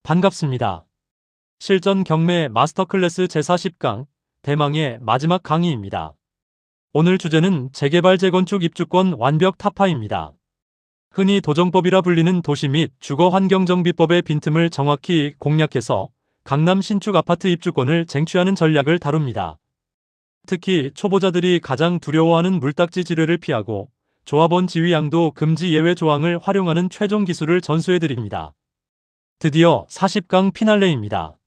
반갑습니다. 실전 경매 마스터클래스 제40강 대망의 마지막 강의입니다. 오늘 주제는 재개발 재건축 입주권 완벽 타파입니다. 흔히 도정법이라 불리는 도시 및 주거환경정비법의 빈틈을 정확히 공략해서 강남 신축 아파트 입주권을 쟁취하는 전략을 다룹니다. 특히 초보자들이 가장 두려워하는 물딱지 지뢰를 피하고 조합원 지위 양도 금지 예외 조항을 활용하는 최종 기술을 전수해드립니다. 드디어 40강 피날레입니다.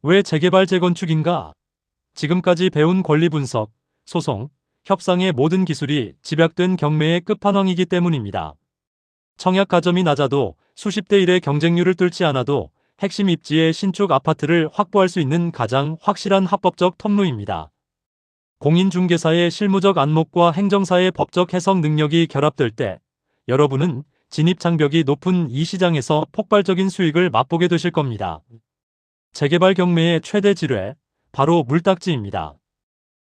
왜 재개발 재건축인가? 지금까지 배운 권리 분석, 소송, 협상의 모든 기술이 집약된 경매의 끝판왕이기 때문입니다. 청약 가점이 낮아도 수십 대 1의 경쟁률을 뚫지 않아도 핵심 입지의 신축 아파트를 확보할 수 있는 가장 확실한 합법적 통로입니다. 공인중개사의 실무적 안목과 행정사의 법적 해석 능력이 결합될 때 여러분은 진입장벽이 높은 이 시장에서 폭발적인 수익을 맛보게 되실 겁니다. 재개발 경매의 최대 지뢰, 바로 물딱지입니다.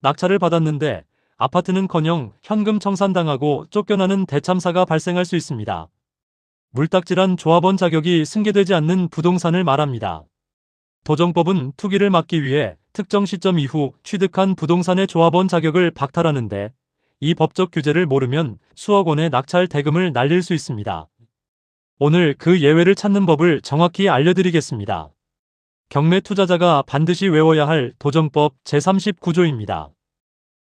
낙찰을 받았는데 아파트는커녕 현금 청산당하고 쫓겨나는 대참사가 발생할 수 있습니다. 물딱지란 조합원 자격이 승계되지 않는 부동산을 말합니다. 도정법은 투기를 막기 위해 특정 시점 이후 취득한 부동산의 조합원 자격을 박탈하는데 이 법적 규제를 모르면 수억 원의 낙찰 대금을 날릴 수 있습니다. 오늘 그 예외를 찾는 법을 정확히 알려드리겠습니다. 경매 투자자가 반드시 외워야 할 도정법 제39조입니다.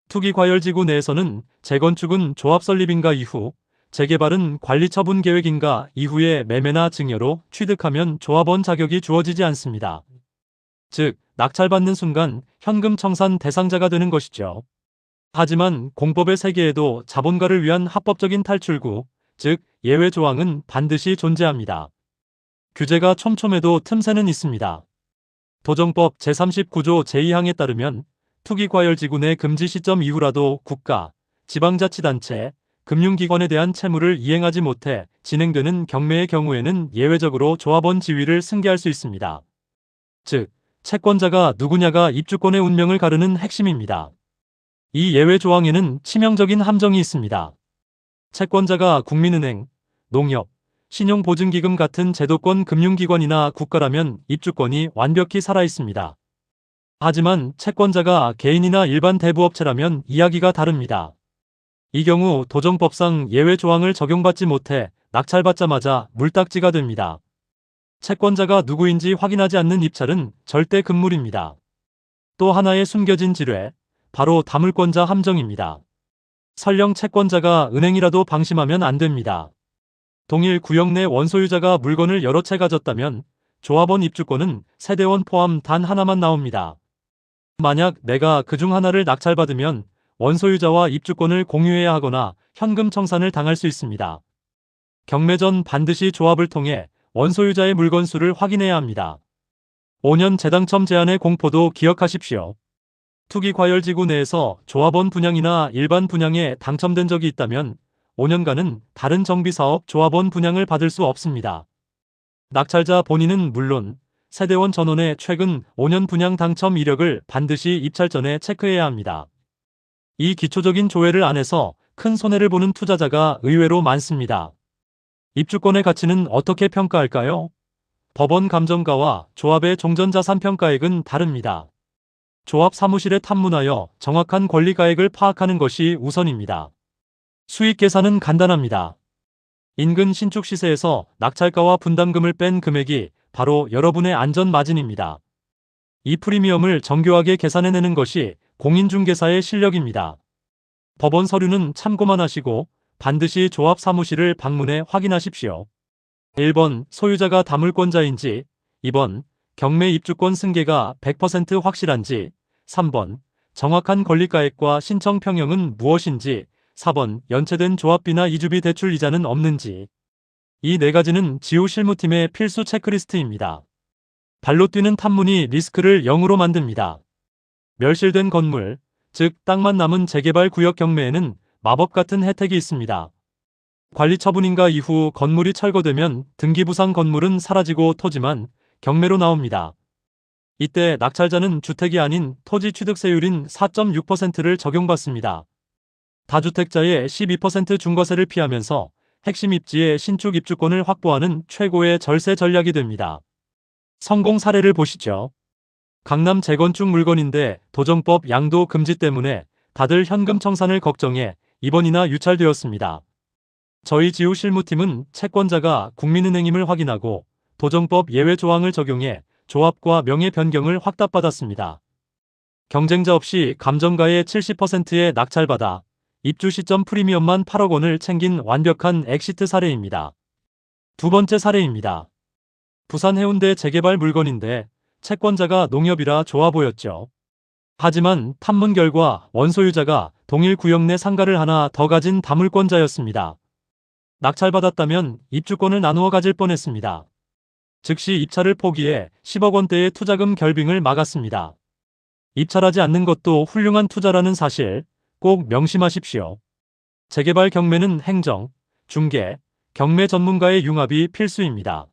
투기과열지구 내에서는 재건축은 조합 설립인가 이후, 재개발은 관리처분 계획인가 이후에 매매나 증여로 취득하면 조합원 자격이 주어지지 않습니다. 즉, 낙찰받는 순간 현금 청산 대상자가 되는 것이죠. 하지만 공법의 세계에도 자본가를 위한 합법적인 탈출구, 즉 예외 조항은 반드시 존재합니다. 규제가 촘촘해도 틈새는 있습니다. 도정법 제39조 제2항에 따르면 투기과열지구 내 금지 시점 이후라도 국가, 지방자치단체, 금융기관에 대한 채무를 이행하지 못해 진행되는 경매의 경우에는 예외적으로 조합원 지위를 승계할 수 있습니다. 즉, 채권자가 누구냐가 입주권의 운명을 가르는 핵심입니다. 이 예외 조항에는 치명적인 함정이 있습니다. 채권자가 국민은행, 농협, 신용보증기금 같은 제도권 금융기관이나 국가라면 입주권이 완벽히 살아있습니다. 하지만 채권자가 개인이나 일반 대부업체라면 이야기가 다릅니다. 이 경우 도정법상 예외 조항을 적용받지 못해 낙찰받자마자 물딱지가 됩니다. 채권자가 누구인지 확인하지 않는 입찰은 절대 금물입니다. 또 하나의 숨겨진 지뢰, 바로 다물권자 함정입니다. 설령 채권자가 은행이라도 방심하면 안 됩니다. 동일 구역 내 원소유자가 물건을 여러 채 가졌다면 조합원 입주권은 세대원 포함 단 하나만 나옵니다. 만약 내가 그중 하나를 낙찰받으면 원소유자와 입주권을 공유해야 하거나 현금 청산을 당할 수 있습니다. 경매 전 반드시 조합을 통해 원소유자의 물건 수를 확인해야 합니다. 5년 재당첨 제한의 공포도 기억하십시오. 투기과열지구 내에서 조합원 분양이나 일반 분양에 당첨된 적이 있다면 5년간은 다른 정비사업 조합원 분양을 받을 수 없습니다. 낙찰자 본인은 물론 세대원 전원의 최근 5년 분양 당첨 이력을 반드시 입찰 전에 체크해야 합니다. 이 기초적인 조회를 안 해서 큰 손해를 보는 투자자가 의외로 많습니다. 입주권의 가치는 어떻게 평가할까요? 법원 감정가와 조합의 종전자산 평가액은 다릅니다. 조합 사무실에 탐문하여 정확한 권리가액을 파악하는 것이 우선입니다. 수익 계산은 간단합니다. 인근 신축 시세에서 낙찰가와 분담금을 뺀 금액이 바로 여러분의 안전 마진입니다. 이 프리미엄을 정교하게 계산해내는 것이 공인중개사의 실력입니다. 법원 서류는 참고만 하시고 반드시 조합 사무실을 방문해 확인하십시오. 1번 소유자가 다물권자인지, 2번 경매 입주권 승계가 100% 확실한지, 3번 정확한 권리가액과 신청 평형은 무엇인지, 4번 연체된 조합비나 이주비 대출 이자는 없는지. 이 네 가지는 지우 실무팀의 필수 체크리스트입니다. 발로 뛰는 탐문이 리스크를 0으로 만듭니다. 멸실된 건물, 즉 땅만 남은 재개발 구역 경매에는 마법 같은 혜택이 있습니다. 관리처분인가 이후 건물이 철거되면 등기부상 건물은 사라지고 토지만 경매로 나옵니다. 이때 낙찰자는 주택이 아닌 토지 취득세율인 4.6%를 적용받습니다. 다주택자의 12% 중과세를 피하면서 핵심 입지의 신축 입주권을 확보하는 최고의 절세 전략이 됩니다. 성공 사례를 보시죠. 강남 재건축 물건인데 도정법 양도 금지 때문에 다들 현금 청산을 걱정해 입원이나 유찰되었습니다. 저희 지우 실무팀은 채권자가 국민은행임을 확인하고 도정법 예외 조항을 적용해 조합과 명의 변경을 확답받았습니다. 경쟁자 없이 감정가의 70%의 낙찰받아 입주 시점 프리미엄만 8억 원을 챙긴 완벽한 엑시트 사례입니다. 두 번째 사례입니다. 부산 해운대 재개발 물건인데 채권자가 농협이라 좋아 보였죠. 하지만 탐문 결과 원소유자가 동일 구역 내 상가를 하나 더 가진 다물권자였습니다. 낙찰받았다면 입주권을 나누어 가질 뻔했습니다. 즉시 입찰을 포기해 10억 원대의 투자금 결빙을 막았습니다. 입찰하지 않는 것도 훌륭한 투자라는 사실 꼭 명심하십시오. 재개발 경매는 행정, 중개, 경매 전문가의 융합이 필수입니다.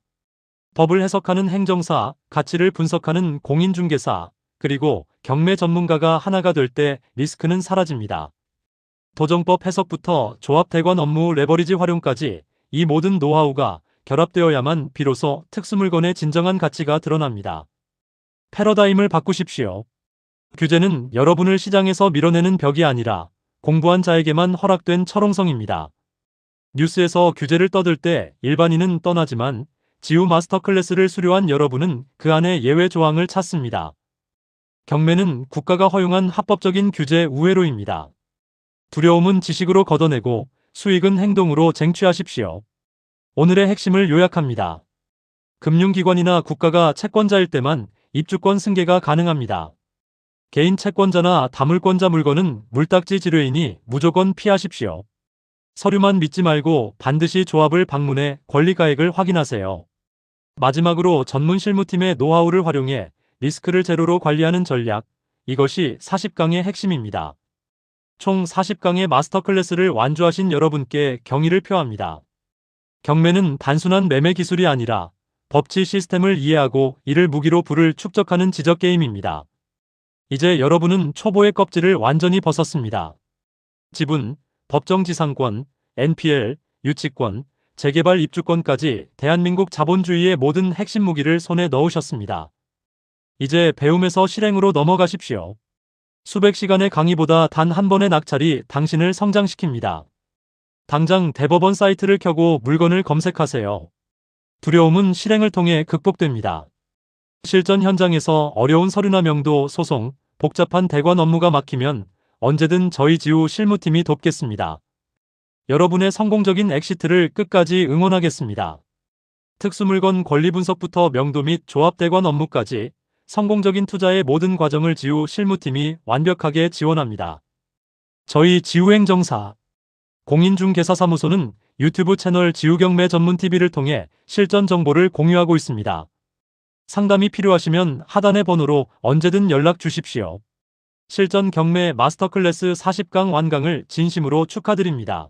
법을 해석하는 행정사, 가치를 분석하는 공인중개사, 그리고 경매 전문가가 하나가 될 때 리스크는 사라집니다. 도정법 해석부터 조합 대관 업무 레버리지 활용까지 이 모든 노하우가 결합되어야만 비로소 특수물건의 진정한 가치가 드러납니다. 패러다임을 바꾸십시오. 규제는 여러분을 시장에서 밀어내는 벽이 아니라 공부한 자에게만 허락된 철옹성입니다. 뉴스에서 규제를 떠들 때 일반인은 떠나지만 지우 마스터 클래스를 수료한 여러분은 그 안에 예외 조항을 찾습니다. 경매는 국가가 허용한 합법적인 규제 우회로입니다. 두려움은 지식으로 걷어내고 수익은 행동으로 쟁취하십시오. 오늘의 핵심을 요약합니다. 금융기관이나 국가가 채권자일 때만 입주권 승계가 가능합니다. 개인 채권자나 다물권자 물건은 물딱지 지뢰이니 무조건 피하십시오. 서류만 믿지 말고 반드시 조합을 방문해 권리가액을 확인하세요. 마지막으로 전문 실무팀의 노하우를 활용해 리스크를 제로로 관리하는 전략, 이것이 40강의 핵심입니다. 총 40강의 마스터 클래스를 완주하신 여러분께 경의를 표합니다. 경매는 단순한 매매 기술이 아니라 법치 시스템을 이해하고 이를 무기로 부를 축적하는 지적 게임입니다. 이제 여러분은 초보의 껍질을 완전히 벗었습니다. 지분, 법정지상권, NPL, 유치권, 재개발 입주권까지 대한민국 자본주의의 모든 핵심 무기를 손에 넣으셨습니다. 이제 배움에서 실행으로 넘어가십시오. 수백 시간의 강의보다 단 한 번의 낙찰이 당신을 성장시킵니다. 당장 대법원 사이트를 켜고 물건을 검색하세요. 두려움은 실행을 통해 극복됩니다. 실전 현장에서 어려운 서류나 명도, 소송, 복잡한 대관 업무가 막히면 언제든 저희 지우 실무팀이 돕겠습니다. 여러분의 성공적인 엑시트를 끝까지 응원하겠습니다. 특수물건 권리 분석부터 명도 및 조합 대관 업무까지 성공적인 투자의 모든 과정을 지우 실무팀이 완벽하게 지원합니다. 저희 지우행정사 공인중개사사무소는 유튜브 채널 지우경매 전문TV를 통해 실전 정보를 공유하고 있습니다. 상담이 필요하시면 하단의 번호로 언제든 연락 주십시오. 실전 경매 마스터클래스 40강 완강을 진심으로 축하드립니다.